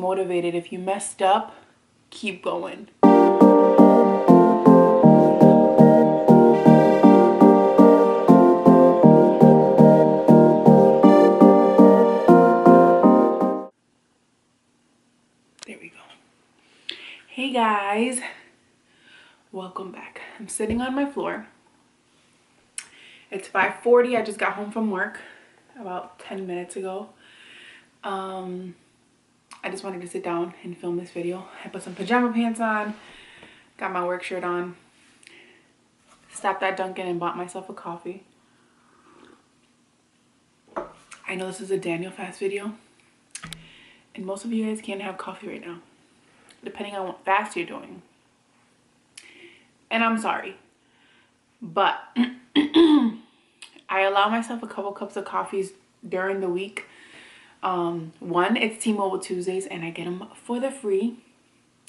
motivated. If you messed up, keep going. There we go. Hey guys, welcome back. I'm sitting on my floor. It's 5:40. I just got home from work about 10 minutes ago. I just wanted to sit down and film this video. I put some pajama pants on, got my work shirt on, stopped at Dunkin' and bought myself a coffee. I know this is a Daniel fast video, and most of you guys can't have coffee right now, depending on what fast you're doing. And I'm sorry, but I allow myself a couple cups of coffees during the week. One, it's T-Mobile Tuesdays, and I get them for the free.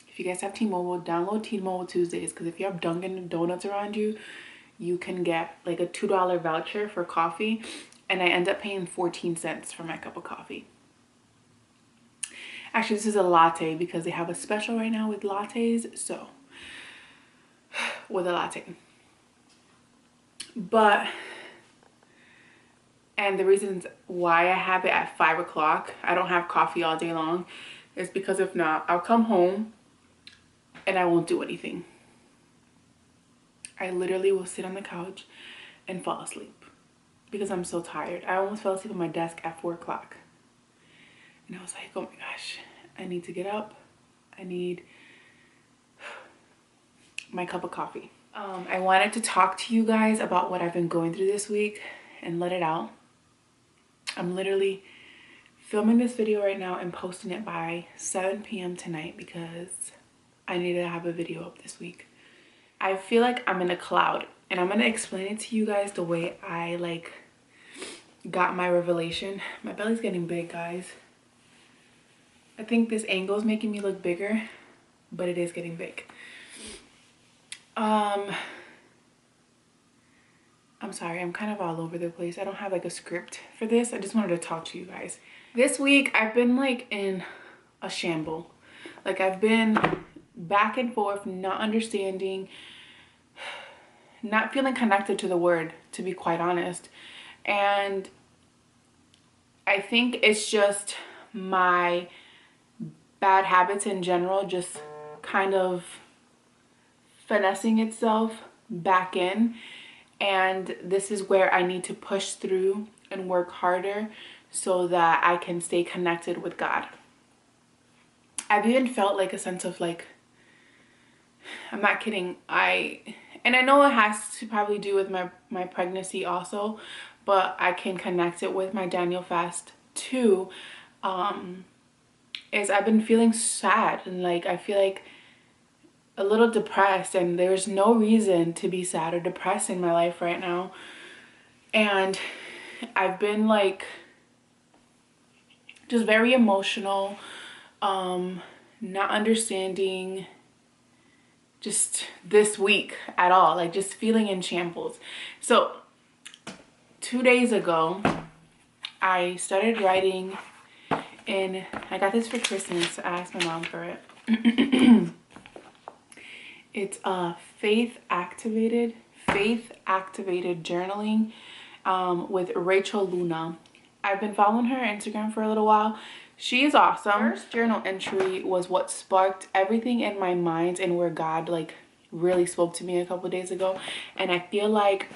If you guys have T-Mobile, download T-Mobile Tuesdays, because if you have Dunkin' Donuts around you, you can get like a $2 voucher for coffee, and I end up paying 14 cents for my cup of coffee. Actually, this is a latte because they have a special right now with lattes, so with a latte. But and the reasons why I have it at 5 o'clock, I don't have coffee all day long, is because if not, I'll come home and I won't do anything. I literally will sit on the couch and fall asleep because I'm so tired. I almost fell asleep on my desk at 4 o'clock. And I was like, oh my gosh, I need to get up. I need my cup of coffee. I wanted to talk to you guys about what I've been going through this week and let it out. I'm literally filming this video right now and posting it by 7 p.m. tonight because I need to have a video up this week. I feel like I'm in a cloud, and I'm gonna explain it to you guys the way I like got my revelation. My belly's getting big, guys. I think this angle is making me look bigger, but it is getting big. I'm sorry, I'm kind of all over the place. I don't have like a script for this. I just wanted to talk to you guys. This week, I've been like in a shamble. Like I've been back and forth, not understanding, not feeling connected to the word, to be quite honest. And I think it's just my bad habits in general, just kind of finessing itself back in. And this is where I need to push through and work harder so that I can stay connected with God. I've even felt like a sense of like, I'm not kidding, and I know it has to probably do with my pregnancy also, but I can connect it with my Daniel fast too, is I've been feeling sad, and like I feel like a little depressed, and there's no reason to be sad or depressed in my life right now. And I've been like just very emotional, not understanding just this week at all, like just feeling in shambles. So 2 days ago, I started writing in, I got this for Christmas. I asked my mom for it. It's faith activated journaling with Rachel Luna. I've been following her Instagram for a little while. She is awesome. First journal entry was what sparked everything in my mind and where God like really spoke to me a couple days ago. And I feel like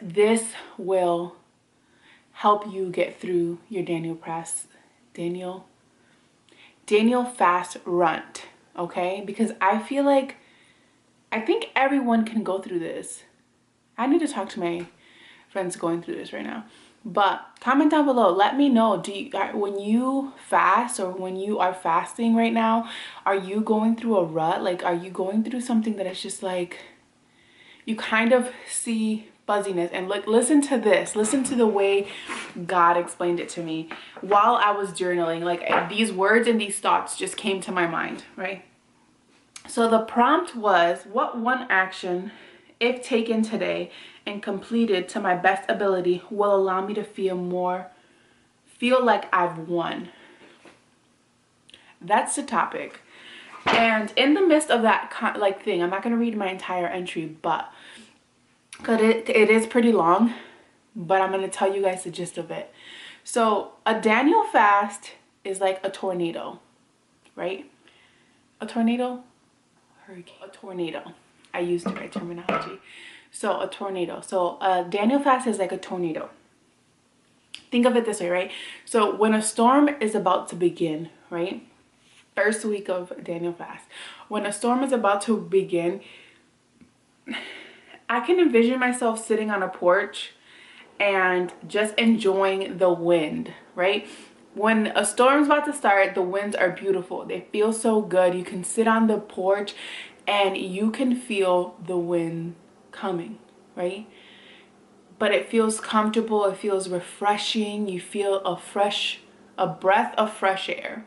this will help you get through your Daniel fast run. Okay, because I feel like I think everyone can go through this. I need to talk to my friends going through this right now. But comment down below, let me know, when you fast or when you are fasting right now, are you going through a rut? Like, are you going through something that is just like you kind of see fuzziness? And like, listen to this, listen to the way God explained it to me while I was journaling. Like, these words and these thoughts just came to my mind, right? So the prompt was, what one action, if taken today and completed to my best ability, will allow me to feel like I've won? That's the topic. And in the midst of that thing, I'm not going to read my entire entry, but because it is pretty long, but I'm going to tell you guys the gist of it. So a Daniel fast is like a tornado, right? A tornado? Hurricane. A tornado. I used the right terminology. So a tornado. So a Daniel fast is like a tornado. Think of it this way, right? So when a storm is about to begin, right? First week of Daniel fast. When a storm is about to begin, I can envision myself sitting on a porch and just enjoying the wind, right? When a storm's about to start, the winds are beautiful. They feel so good. You can sit on the porch and you can feel the wind coming, right? But it feels comfortable. It feels refreshing. You feel a breath of fresh air.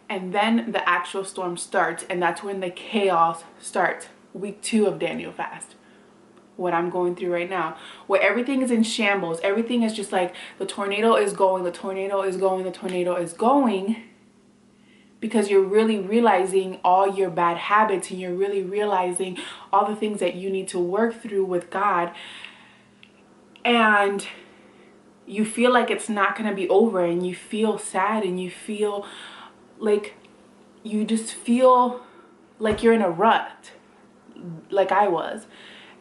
And then the actual storm starts, and that's when the chaos starts. Week 2 of Daniel fast. What I'm going through right now, where everything is in shambles. Everything is just like the tornado is going, the tornado is going, the tornado is going, because you're really realizing all your bad habits, and you're really realizing all the things that you need to work through with God. And you feel like it's not going to be over, and you feel sad, and you feel like you just feel like you're in a rut, like I was.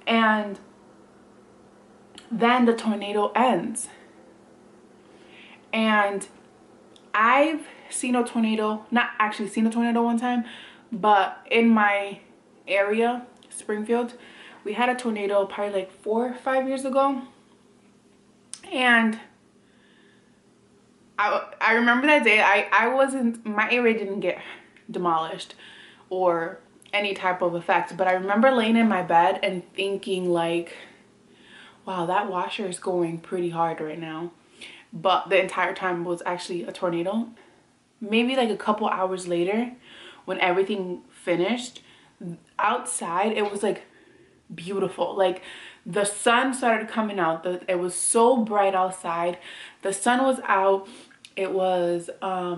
And then the tornado ends. And I've seen a tornado, not actually seen a tornado one time, but in my area, Springfield, we had a tornado probably like 4 or 5 years ago. And I remember that day. My area didn't get demolished or any type of effect, but I remember laying in my bed and thinking like, wow, that washer is going pretty hard right now. But the entire time was actually a tornado. Maybe like a couple hours later, when everything finished, outside it was like beautiful. Like the sun started coming out. It was so bright outside. The sun was out. It was I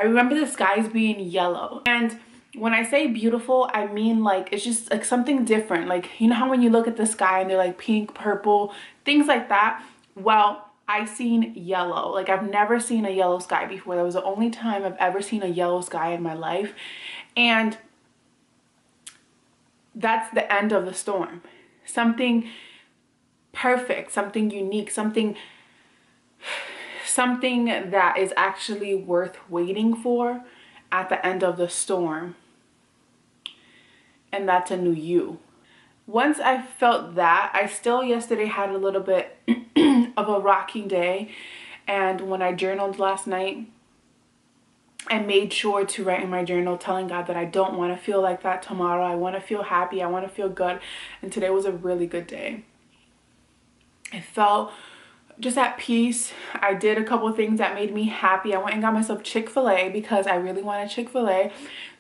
remember the skies being yellow. And when I say beautiful, I mean like it's just like something different. Like, you know how when you look at the sky and they're like pink, purple, things like that? Well, I seen yellow. Like I've never seen a yellow sky before. That was the only time I've ever seen a yellow sky in my life. And that's the end of the storm. Something perfect, something unique, something that is actually worth waiting for at the end of the storm. And that's a new you. Once I felt that, I still yesterday had a little bit of a rocking day. And when I journaled last night, I made sure to write in my journal telling God that I don't want to feel like that tomorrow. I want to feel happy. I want to feel good. And today was a really good day. I felt just at peace. I did a couple things that made me happy. I went and got myself Chick-fil-A because I really wanted Chick-fil-A.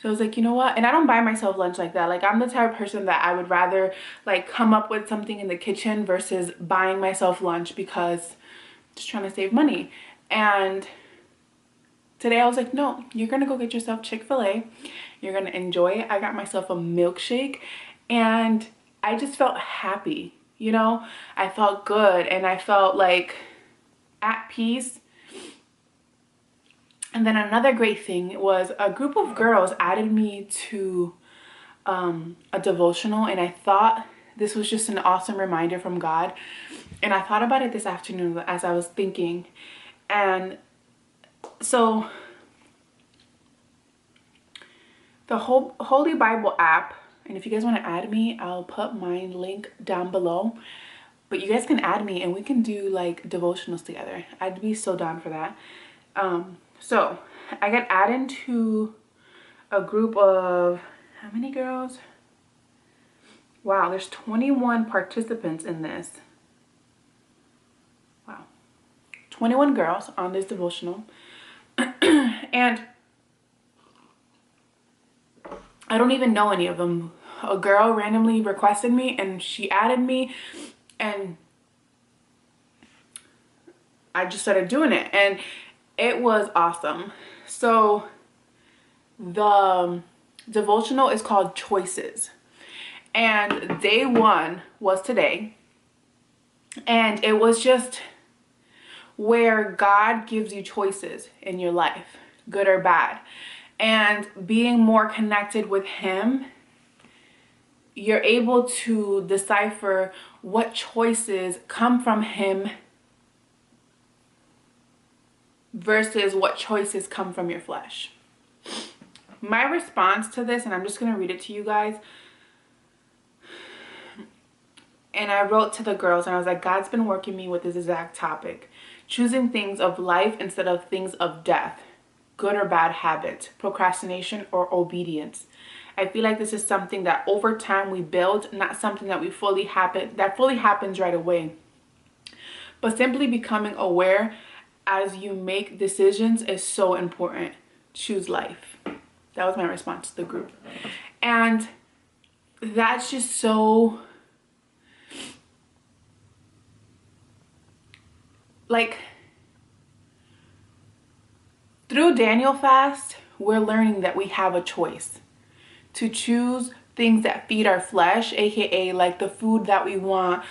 So I was like, you know what? And I don't buy myself lunch like that. Like I'm the type of person that I would rather like come up with something in the kitchen versus buying myself lunch, because I'm just trying to save money. And today I was like, no, you're gonna go get yourself Chick-fil-A. You're gonna enjoy it. I got myself a milkshake and I just felt happy. You know, I felt good and I felt like at peace. And then another great thing was a group of girls added me to a devotional, and I thought this was just an awesome reminder from God. And I thought about it this afternoon as I was thinking. And so the Holy Bible app, and if you guys want to add me, I'll put my link down below. But you guys can add me and we can do like devotionals together. I'd be so down for that. So I got added to a group of, how many girls? Wow, there's 21 participants in this. Wow. 21 girls on this devotional. And I don't even know any of them. A girl randomly requested me and she added me, and I just started doing it. And It was awesome. So the devotional is called Choices, and day one was today, and it was just where God gives you choices in your life, good or bad, and being more connected with him, you're able to decipher what choices come from him versus what choices come from your flesh. My response to this, and I'm just going to read it to you guys, and I wrote to the girls and I was like, God's been working me with this exact topic. Choosing things of life instead of things of death. Good or bad habits, procrastination or obedience. I feel like this is something that over time we build, not something that fully happens right away. But simply becoming aware as you make decisions is so important. Choose life. That was my response to the group. And that's just so, like, through Daniel fast, we're learning that we have a choice to choose things that feed our flesh, aka like the food that we want,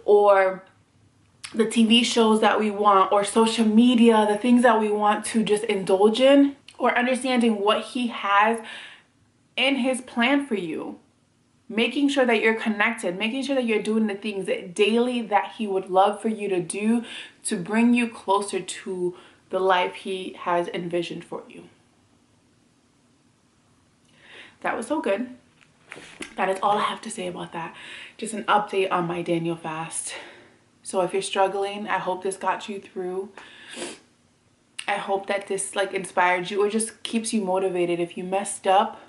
or the TV shows that we want, or social media, the things that we want to just indulge in, or understanding what he has in his plan for you. Making sure that you're connected, making sure that you're doing the things that daily that he would love for you to do to bring you closer to the life he has envisioned for you. That was so good. That is all I have to say about that. Just an update on my Daniel fast. So if you're struggling, I hope this got you through. I hope that this like inspired you or just keeps you motivated. If you messed up,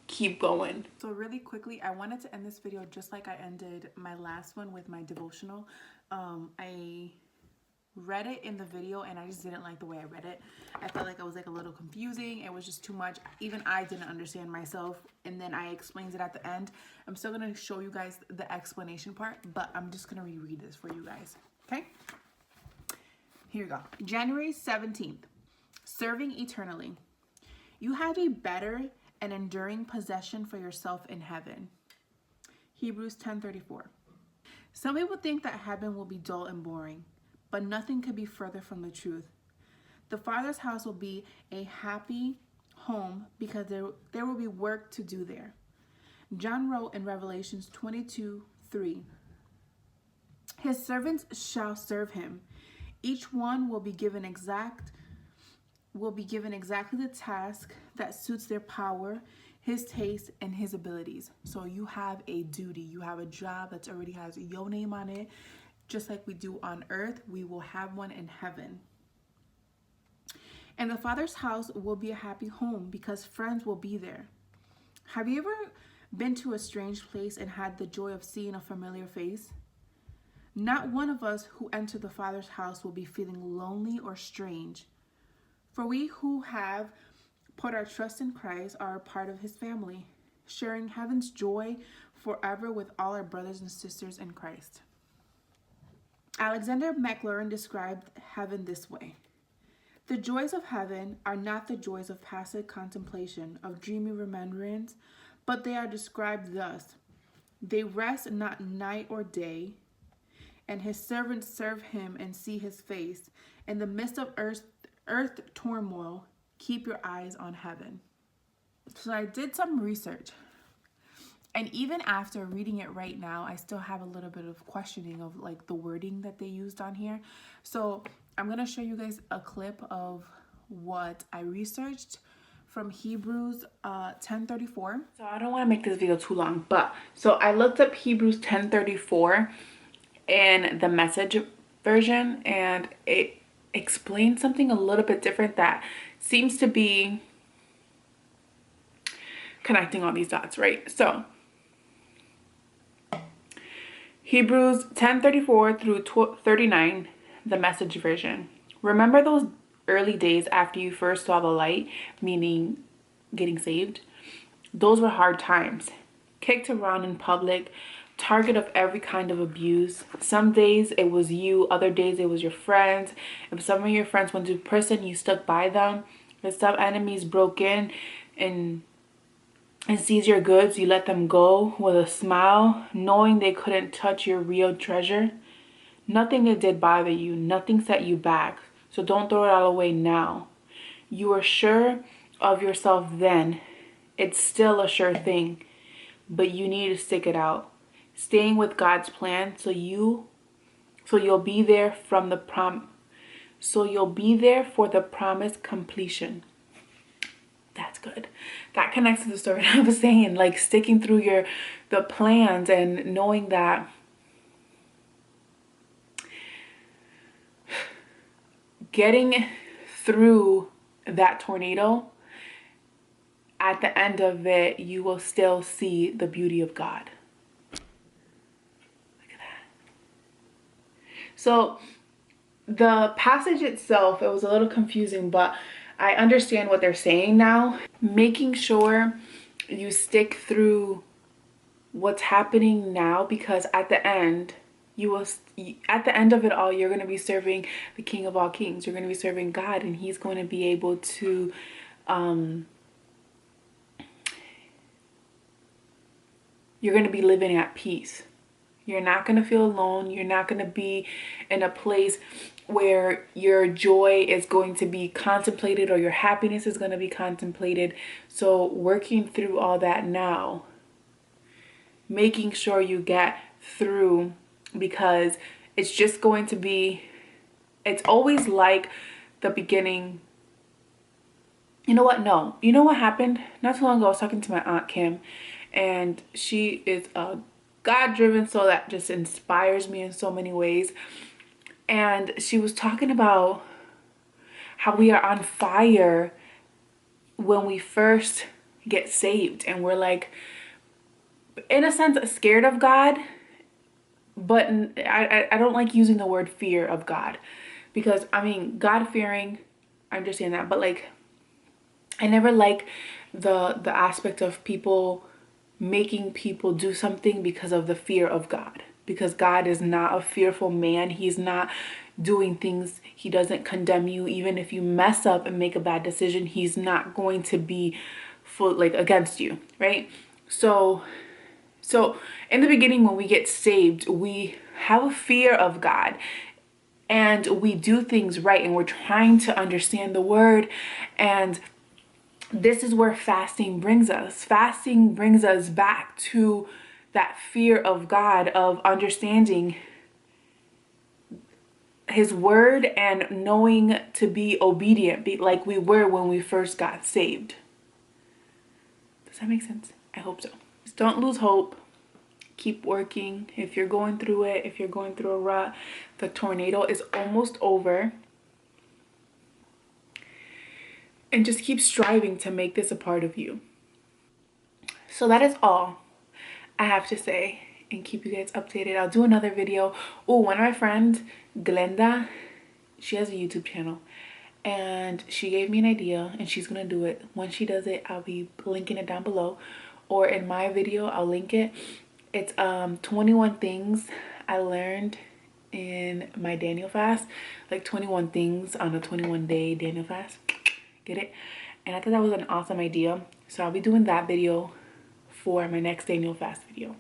keep going. So really quickly, I wanted to end this video just like I ended my last one with my devotional. I read it in the video and I just didn't like the way I read it. I felt like it was like a little confusing. It was just too much. Even I didn't understand myself, and then I explained it at the end. I'm still going to show you guys the explanation part, but I'm just going to reread this for you guys. Okay? Here we go. January 17th. Serving eternally. You have a better and enduring possession for yourself in heaven. Hebrews 10:34. Some people think that heaven will be dull and boring, but nothing could be further from the truth. The Father's house will be a happy home because there will be work to do there. John wrote in Revelations 22:3, his servants shall serve him. Each one will be given exactly the task that suits their power, his taste, and his abilities. So you have a duty. You have a job that already has your name on it. Just like we do on earth, we will have one in heaven. And the Father's house will be a happy home because friends will be there. Have you ever been to a strange place and had the joy of seeing a familiar face? Not one of us who enter the Father's house will be feeling lonely or strange. For we who have put our trust in Christ are a part of his family, sharing heaven's joy forever with all our brothers and sisters in Christ. Alexander McLaurin described heaven this way. The joys of heaven are not the joys of passive contemplation, of dreamy remembrance, but they are described thus. They rest not night or day, and his servants serve him and see his face. In the midst of earth turmoil, keep your eyes on heaven. So I did some research. And even after reading it right now, I still have a little bit of questioning of like the wording that they used on here. So I'm going to show you guys a clip of what I researched from Hebrews 10:34. So I don't want to make this video too long, but so I looked up Hebrews 10:34 in the Message version, and it explains something a little bit different that seems to be connecting all these dots, right? So Hebrews 10:34 through 39, the Message version. Remember those early days after you first saw the light, meaning getting saved? Those were hard times. Kicked around in public, target of every kind of abuse. Some days it was you, other days it was your friends. If some of your friends went to prison, you stuck by them. If some enemies broke in and seized your goods, you let them go with a smile, knowing they couldn't touch your real treasure. Nothing they did bother you, nothing set you back, so don't throw it all away now. You were sure of yourself then. It's still a sure thing, but you need to stick it out. Staying with God's plan so you'll be there for the promised completion. That's good. That connects to the story I was saying, like sticking through the plans and knowing that getting through that tornado, at the end of it, you will still see the beauty of God. Look at that. So the passage itself, it was a little confusing, but I understand what they're saying now. Making sure you stick through what's happening now, because at the end, at the end of it all, you're going to be serving the King of all kings. You're going to be serving God, and he's going to be able to you're going to be living at peace. You're not going to feel alone. You're not going to be in a place where your joy is going to be contemplated or your happiness is going to be contemplated. So working through all that now, making sure you get through, because it's just going to be, it's always like the beginning. You know what? No. You know what happened? Not too long ago, I was talking to my Aunt Kim, and she is a God-driven soul that just inspires me in so many ways. And she was talking about how we are on fire when we first get saved. And we're like, in a sense, scared of God. But I don't like using the word fear of God. Because, I mean, God-fearing, I understand that. But, like, I never like the aspect of people making people do something because of the fear of God, because God is not a fearful man. He's not doing things. He doesn't condemn you. Even if you mess up and make a bad decision, he's not going to be against you, right? So in the beginning, when we get saved, we have a fear of God, and we do things right, and we're trying to understand the word. And this is where fasting brings us. Fasting brings us back to that fear of God, of understanding his word and knowing to be obedient, like we were when we first got saved. Does that make sense? I hope so. Just don't lose hope. Keep working. If you're going through it, if you're going through a rut, the tornado is almost over. And just keep striving to make this a part of you. So that is all I have to say, and keep you guys updated. I'll do another video. Oh, one of my friends, Glenda, she has a YouTube channel, and she gave me an idea, and she's gonna do it. When she does it, I'll be linking it down below, or in my video I'll link it. It's 21 things I learned in my Daniel fast, like 21 things on a 21-day Daniel fast. Get it? And I thought that was an awesome idea, so I'll be doing that video for my next Daniel fast video.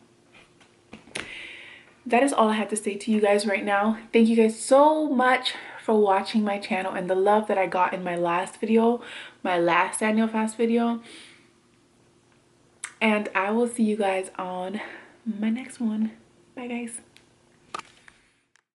That is all I have to say to you guys right now. Thank you guys so much for watching my channel and the love that I got in my last video, my last Daniel fast video. And I will see you guys on my next one. Bye guys.